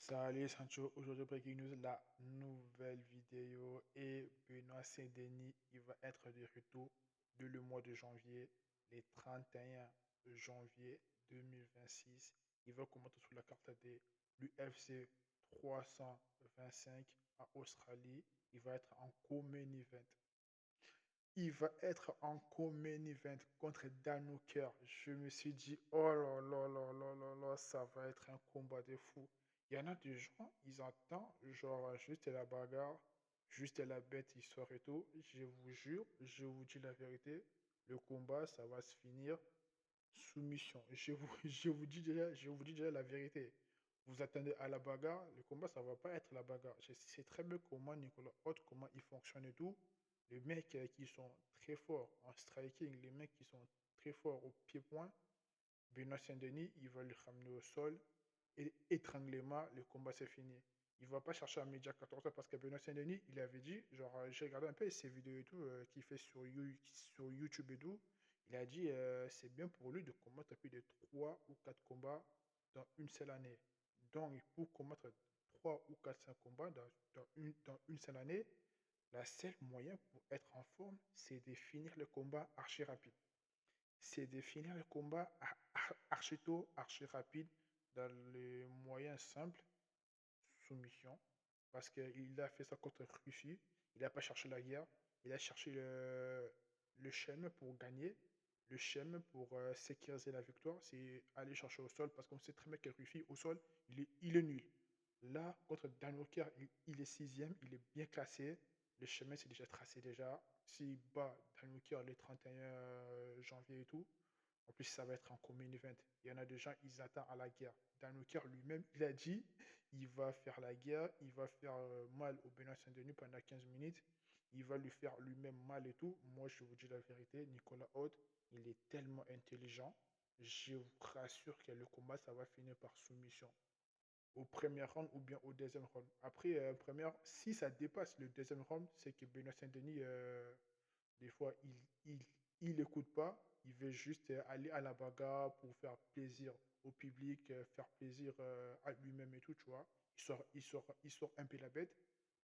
Salut Sancho, aujourd'hui Breaking News, la nouvelle vidéo et Benoît Saint-Denis, il va être de retour de le mois de janvier, le 31 janvier 2026. Il va commenter sur la carte de l'UFC 325 à Australie. Il va être en co-main event. Il va être en co-main event contre Dan Hooker. Je me suis dit, oh là là là là là là, ça va être un combat de fou. Il y en a des gens, ils entendent genre juste la bagarre, juste la bête histoire et tout. Je vous jure, je vous dis la vérité, le combat, ça va se finir soumission. Je vous dis déjà la vérité. Vous attendez à la bagarre, le combat, ça va pas être la bagarre. Je sais très bien comment Nicolas Haute, comment il fonctionne et tout. Les mecs qui sont très forts en striking, les mecs qui sont très forts au pied-point, Benoît Saint-Denis, il va le ramener au sol et étranglement, le combat c'est fini. Il va pas chercher à média 14 parce que Benoît Saint-Denis, il avait dit, genre, j'ai regardé un peu ses vidéos et tout qu'il fait sur YouTube et tout. Il a dit c'est bien pour lui de combattre plus de 3 ou 4 combats dans une seule année. Donc, pour combattre 3 ou 4 5 combats dans une seule année, la seule moyen pour être en forme, c'est de finir le combat archi rapide. C'est de finir le combat archi tôt, archi rapide, dans les moyens simples, soumission. Parce qu'il a fait ça contre Russie. Il n'a pas cherché la guerre. Il a cherché le schéma pour gagner. Le schéma pour sécuriser la victoire, c'est aller chercher au sol. Parce qu'on sait très bien que Russie, au sol, il est nul. Là, contre Dan Hooker, il est sixième, il est bien classé. Le chemin, c'est déjà tracé déjà. S'il bat Dan Hooker le 31 janvier et tout, en plus, ça va être un common event. Il y en a des gens, ils attendent à la guerre. Dan Hooker lui-même, il a dit, il va faire la guerre, il va faire mal au Benoît Saint-Denis pendant 15 minutes. Il va lui faire lui-même mal et tout. Moi, je vous dis la vérité, Nicolas Haute, il est tellement intelligent. Je vous rassure que le combat, ça va finir par soumission au premier round ou bien au deuxième round. Après, première, si ça dépasse le deuxième round, c'est que Benoît Saint-Denis, des fois, il écoute pas. Il veut juste aller à la bagarre pour faire plaisir au public, faire plaisir à lui-même et tout, tu vois. Il sort un peu la bête.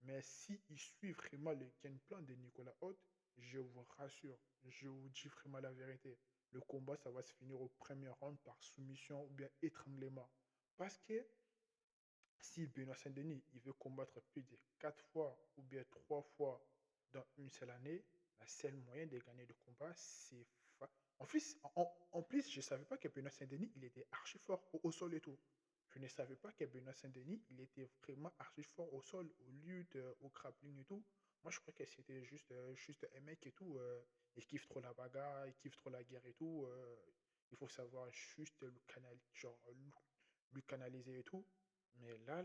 Mais si il suit vraiment le game plan de Nicolas Haute, je vous rassure, je vous dis vraiment la vérité. Le combat, ça va se finir au premier round par soumission ou bien étranglement. Parce que si Benoît Saint-Denis il veut combattre plus de 4 fois ou bien 3 fois dans une seule année, la seule moyen de gagner le combat, c'est... En plus, je ne savais pas que Benoît Saint-Denis, il était archi fort au sol et tout. Je ne savais pas que Benoît Saint-Denis, il était vraiment archi fort au sol, au lutte, au grappling et tout. Moi, je crois que c'était juste un mec et tout. Il kiffe trop la bagarre, il kiffe trop la guerre et tout. Il faut savoir juste lui canaliser et tout. Mais là,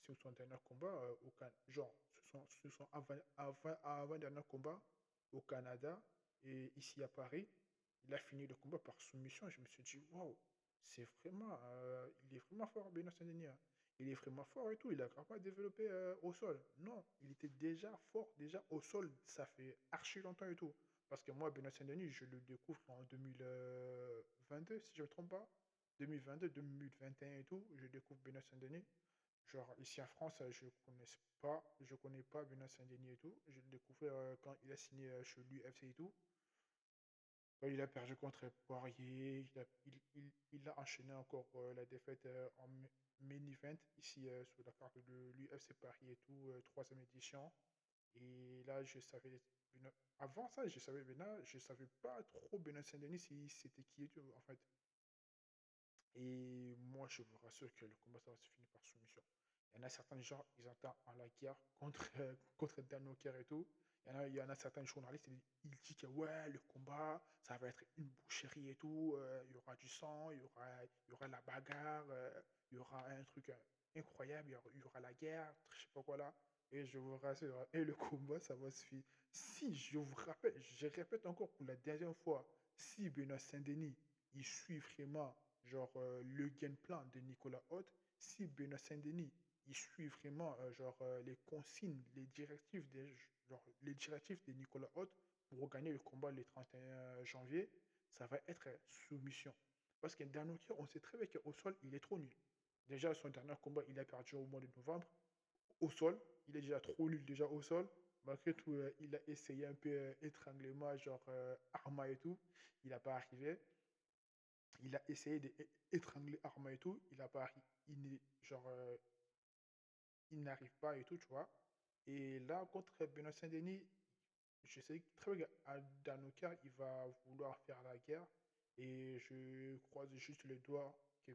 sur son dernier combat, genre, sur son avant-dernier combat au Canada et ici à Paris, il a fini le combat par soumission. Je me suis dit, waouh, il est vraiment fort, Benoît Saint-Denis, hein. Il est vraiment fort et tout. Il a vraiment développé au sol. Non, il était déjà fort, déjà au sol. Ça fait archi longtemps et tout. Parce que moi, Benoît Saint-Denis, je le découvre en 2022, si je ne me trompe pas. 2022, 2021 et tout, je découvre Benoît Saint-Denis. Genre, ici en France, je connais pas Benoît Saint-Denis et tout. Je l'ai découvert quand il a signé chez l'UFC et tout. Il a perdu contre Poirier. Il a enchaîné encore la défaite en main event ici sur la carte de l'UFC Paris et tout, troisième édition. Et là, avant ça, je savais Benoît, je savais pas trop Benoît Saint-Denis si c'était qui et tout, en fait. Et moi, je vous rassure que le combat, ça va se finir par soumission. Il y en a certains gens, ils entendent en la guerre contre Dan Hooker et tout. Il y en a certains journalistes, ils disent que ouais, le combat, ça va être une boucherie et tout. Il y aura du sang, il y aura la bagarre, il y aura un truc incroyable, il y aura la guerre, je sais pas quoi là. Et je vous rassure, et le combat, ça va se finir. Si je vous rappelle, je répète encore pour la deuxième fois, si Benoît Saint-Denis, il suit vraiment genre le game plan de Nicolas Haute, si Benoît Saint-Denis il suit vraiment les consignes, les directives de Nicolas Haute pour gagner le combat le 31 janvier, ça va être soumission. Parce que Danokia, on sait très bien qu'au sol, il est trop nul. Déjà, son dernier combat, il a perdu au mois de novembre, au sol. Il est déjà trop nul déjà au sol. Malgré tout, il a essayé un peu étranglement, genre Arma et tout. Il n'a pas arrivé. Il a essayé d'étrangler Arma et tout. Il n'a pas arri- il n'est- genre, il n'arrive pas et tout, tu vois. Et là, contre Benoît Saint-Denis, je sais très bien qu'à Danoka, il va vouloir faire la guerre. Et je croise juste le doigt que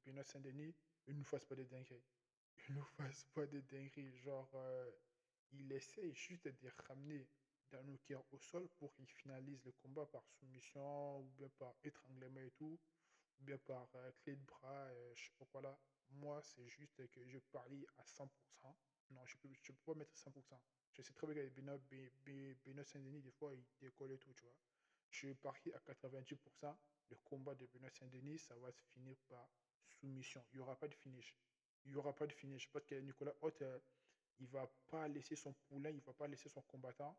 Benoît Saint-Denis ne nous fasse pas de dingueries. Il ne nous fasse pas de dingueries. Genre, il essaye juste de ramener Danoka au sol pour qu'il finalise le combat par soumission ou bien par étranglement et tout, ou bien par clé de bras, je sais pas quoi là. Moi, c'est juste que je parie à 100%. Non, je peux pas mettre 100%. Je sais très bien que Benoît Saint-Denis, des fois, il décolle et tout, tu vois. Je parie à 90%. Le combat de Benoît Saint-Denis, ça va se finir par soumission. Il n'y aura pas de finish. Il n'y aura pas de finish. Parce que Nicolas Haute, il va pas laisser son poulain, il va pas laisser son combattant.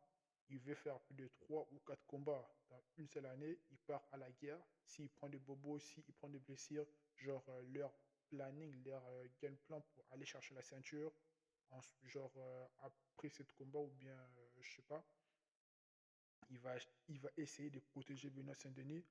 Il veut faire plus de 3 ou 4 combats dans une seule année. Il part à la guerre. S'il prend des bobos, s'il prend des blessures, genre leur planning, leur game plan pour aller chercher la ceinture, genre après ce combat ou bien, je sais pas, il va, il va essayer de protéger Benoît Saint-Denis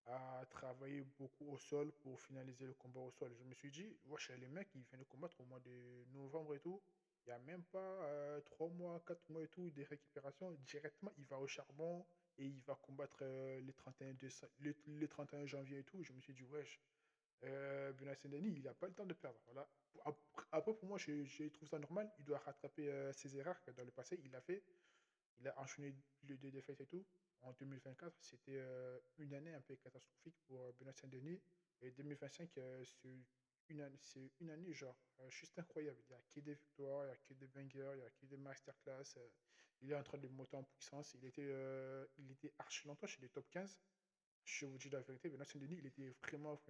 à travailler beaucoup au sol pour finaliser le combat au sol. Je me suis dit, wesh, les mecs, ils viennent de combattre au mois de novembre et tout. Il n'y a même pas 3 mois, 4 mois et tout de récupération. Directement, il va au charbon et il va combattre les 31 les 31 janvier et tout. Je me suis dit, wesh, Benoît Saint-Denis, il n'a pas le temps de perdre. Voilà. Après, pour moi, je trouve ça normal. Il doit rattraper ses erreurs que dans le passé, il a fait. Il a enchaîné les deux défaites et tout. En 2024, c'était une année un peu catastrophique pour Benoît Saint-Denis. Et 2025, c'est une année genre juste incroyable. Il n'y a que des victoires, il n'y a que des bangers, il n'y a que des masterclass. Il est en train de monter en puissance. Il était archi longtemps chez les top 15. Je vous dis la vérité, Benoît Saint-Denis, il était vraiment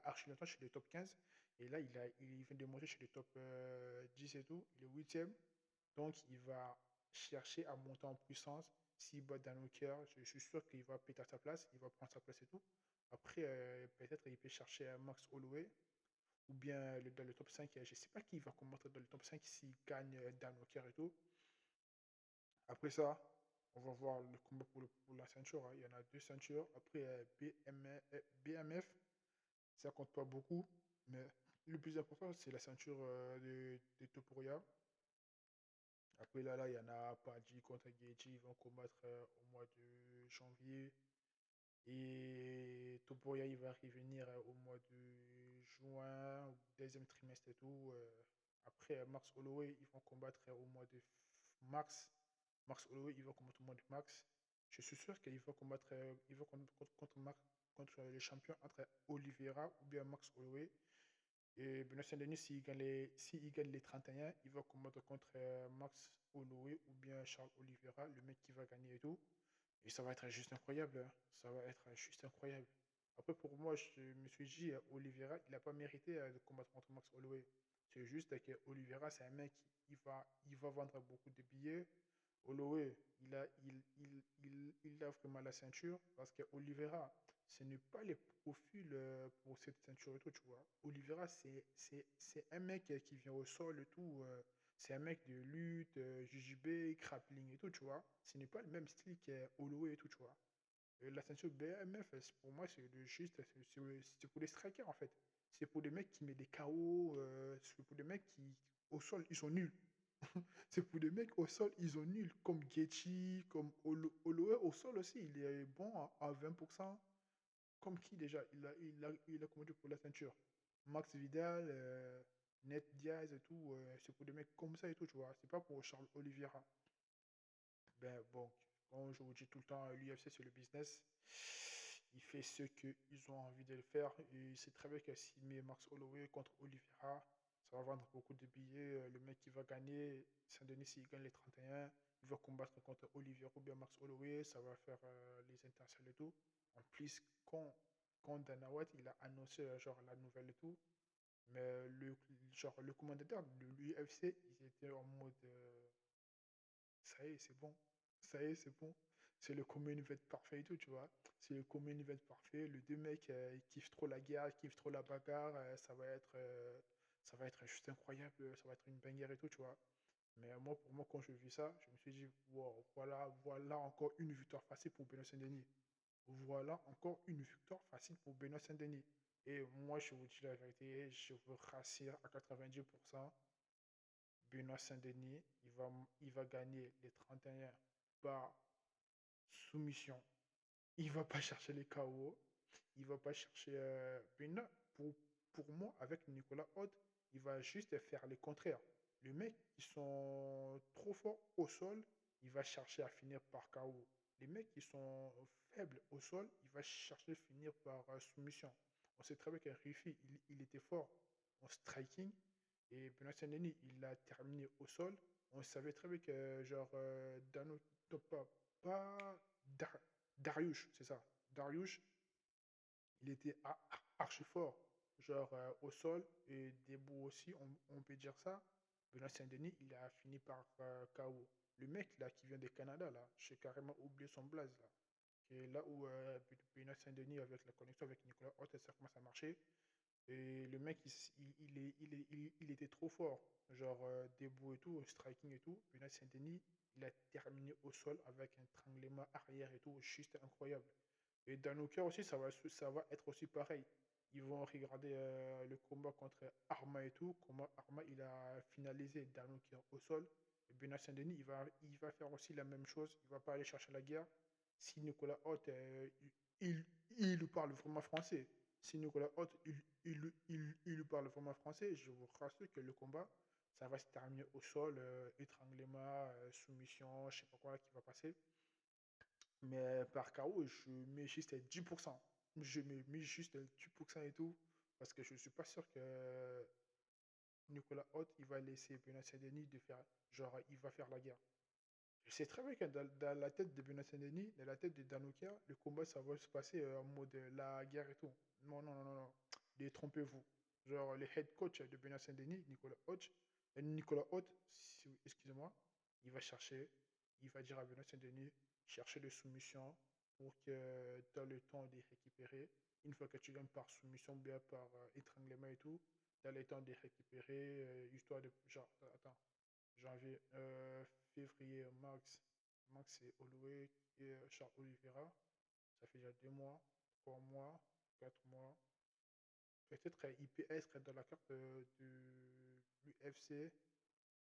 archi longtemps chez les top 15. Et là, il vient de monter chez les top 10 et tout. Il est huitième. Donc, il va chercher à monter en puissance. S'il bat Danoker, je suis sûr qu'il va péter à sa place, il va prendre sa place et tout. Après, peut-être il peut chercher Max Holloway ou bien dans le top 5. Je ne sais pas qui va combattre dans le top 5 s'il gagne Danoker et tout. Après ça, on va voir le combat pour la ceinture, hein. Il y en a deux ceintures. Après, BMF, ça compte pas beaucoup. Mais le plus important, c'est la ceinture de Topuria. Après, là, il y en a Paddy contre Gaethje. Ils vont combattre au mois de janvier. Et Topuria, il va revenir au mois de juin, au deuxième trimestre et tout. Après, Max Holloway, ils vont combattre au mois de mars. Max Holloway, il va combattre au mois de mars. Je suis sûr qu'il va combattre, il va contre le champion entre Oliveira ou bien Max Holloway. Et Benoît Saint-Denis, s'il gagne les 31, il va combattre contre Max Holloway ou bien Charles Oliveira, le mec qui va gagner et tout. Et ça va être juste incroyable, hein. Ça va être juste incroyable. Après, pour moi, je me suis dit, Oliveira, il n'a pas mérité de combattre contre Max Holloway. C'est juste que Oliveira, c'est un mec il va vendre beaucoup de billets. Holloway, il a vraiment la ceinture parce que Oliveira, ce n'est pas les profils pour cette ceinture et tout, tu vois. Oliveira, c'est un mec qui vient au sol et tout. C'est un mec de lutte, JJB, grappling et tout, tu vois. Ce n'est pas le même style que Holloway et tout, tu vois. La ceinture BMF, pour moi, c'est pour les strikers, en fait. C'est pour des mecs qui mettent des KO, c'est pour des mecs qui, au sol, ils sont nuls. C'est pour des mecs au sol, ils sont nuls. Comme Gaethje, comme Holloway au sol aussi, il est bon à 20%. Comme qui déjà? Il a commandé pour la ceinture. Max Vidal, Ned Diaz et tout, c'est pour des mecs comme ça et tout, tu vois. C'est pas pour Charles Oliveira. Ben bon, comme je vous dis tout le temps, l'UFC c'est le business. Il fait ce qu'ils ont envie de le faire. Et c'est très bien que s'il met Max Holloway contre Oliveira, ça va vendre beaucoup de billets. Le mec qui va gagner, Saint-Denis, s'il gagne les 31, il va combattre contre Oliveira ou bien Max Holloway. Ça va faire les internationales et tout. En plus, quand Dana White, il a annoncé genre la nouvelle et tout, mais genre, le commentateur de l'UFC, ils étaient en mode ça y est, c'est bon. Ça y est, c'est bon. C'est le common event parfait et tout, tu vois. C'est le common event parfait. Les deux mecs, ils kiffent trop la guerre, ils kiffent trop la bagarre. Ça va être juste incroyable. Ça va être une bagarre et tout, tu vois. Mais moi, pour moi, quand je vis ça, je me suis dit, wow, voilà encore une victoire facile pour Benoît Saint-Denis. Voilà encore une victoire facile pour Benoît Saint-Denis. Et moi, je vous dis la vérité, je veux rassir à 90%. Benoît Saint-Denis, il va gagner les 31 par soumission. Il va pas chercher les KO. Il va pas chercher Benoît. Pour moi, avec Nicolas Haute, il va juste faire les contraires. Les mecs qui sont trop forts au sol, il va chercher à finir par KO. Les mecs qui sont faibles au sol, il va chercher à finir par soumission. On sait très bien qu'un Rifi, il était fort en striking. Et Benoît Saint-Denis, il l'a terminé au sol. On savait très bien que, genre, Dano, non, pas Dar- Darius, c'est ça. Darius, il était archi fort, genre au sol et debout aussi, on peut dire ça. Benoît Saint-Denis, il a fini par KO. Le mec là qui vient du Canada, là, j'ai carrément oublié son blaze là. Et là où Benoît Saint-Denis, avec la connexion avec Nicolas Haute, ça commence à marcher. Et le mec, il était trop fort. Genre debout et tout, striking et tout. Benoît Saint-Denis, il a terminé au sol avec un tremblement arrière et tout, juste incroyable. Et Danuka aussi, ça va être aussi pareil. Ils vont regarder le combat contre Arma et tout. Comment Arma, il a finalisé Danuka au sol. Et Benoît Saint-Denis, il va faire aussi la même chose. Il va pas aller chercher la guerre. Si Nicolas Haute, il lui parle vraiment français. Si Nicolas Haute, il lui parle vraiment français, je vous rassure que le combat, ça va se terminer au sol, étranglement, soumission, je sais pas quoi qui va passer. Mais par KO, je mets juste 10%. Je mets juste 10% et tout. Parce que je ne suis pas sûr que Nicolas Haute, il va laisser Benoît Saint-Denis de faire. Genre, il va faire la guerre. Je sais très bien que dans la tête de Benoît Saint-Denis, dans la tête de Danukia, le combat, ça va se passer en mode la guerre et tout. Non, non, non, non, non. Détrompez-vous. Genre, le head coach de Benoît Saint-Denis, Nicolas Haute, excusez-moi, il va chercher, il va dire à Benoît Saint-Denis, chercher des soumissions pour que tu as le temps de récupérer. Une fois que tu gagnes par soumission, bien par étranglement et tout, tu as le temps de récupérer, histoire de. Genre, attends, janvier, février, Max et Holloway et Charles Oliveira. Ça fait déjà 2 mois, 3 mois, 4 mois. Peut-être il peut être dans la carte de l'UFC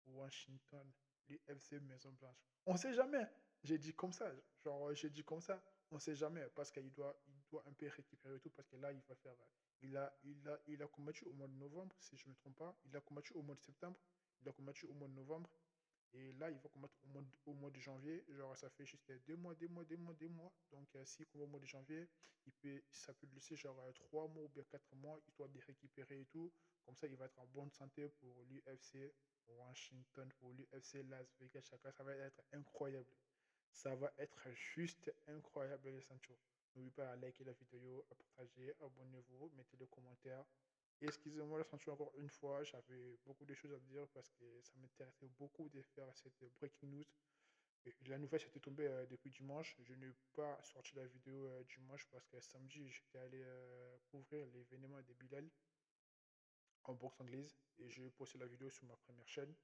Washington, l'UFC Maison Blanche. On sait jamais. J'ai dit comme ça. Genre, j'ai dit comme ça. On sait jamais. Parce il doit un peu récupérer tout. Parce que là, il va faire. Il a combattu au mois de novembre, si je ne me trompe pas. Il a combattu au mois de septembre. Il a combattu au mois de novembre. Et là, il va combattre au mois de janvier. Genre, ça fait juste 2 mois, 2 mois, 2 mois, 2 mois. Donc, s'il combat au mois de janvier, ça peut lui laisser genre 3 mois ou bien 4 mois, histoire de récupérer et tout. Comme ça, il va être en bonne santé pour l'UFC Washington, pour l'UFC Las Vegas. Ça va être incroyable. Ça va être juste incroyable, les Sancho. N'oubliez pas à liker la vidéo, à partager, abonnez-vous, mettez des commentaires. Excusez-moi, le Sancho, encore une fois, j'avais beaucoup de choses à dire parce que ça m'intéressait beaucoup de faire cette breaking news. Et la nouvelle s'était tombée depuis dimanche. Je n'ai pas sorti la vidéo dimanche parce que samedi, j'étais allé couvrir l'événement de Bilal en boxe anglaise et j'ai posté la vidéo sur ma première chaîne.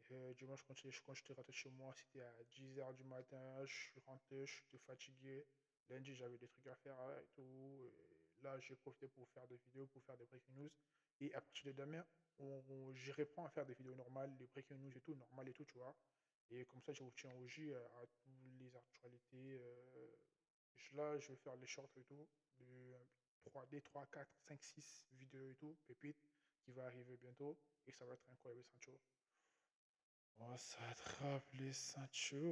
Et dimanche, quand j'étais rentré chez moi, c'était à 10 h du matin. Je suis rentré, je suis fatigué. Lundi, j'avais des trucs à faire et tout. Et là, j'ai profité pour faire des vidéos, pour faire des breaking news. Et à partir de demain, j'y reprends à faire des vidéos normales, des breaking news et tout, normal et tout, tu vois. Et comme ça, je vous tiens au jus à toutes les actualités. Là, je vais faire les shorts et tout. De 3D, 3, 4, 5, 6 vidéos et tout, pépite, qui va arriver bientôt. Et ça va être incroyable, Sancho. On s'attrape les ceintures.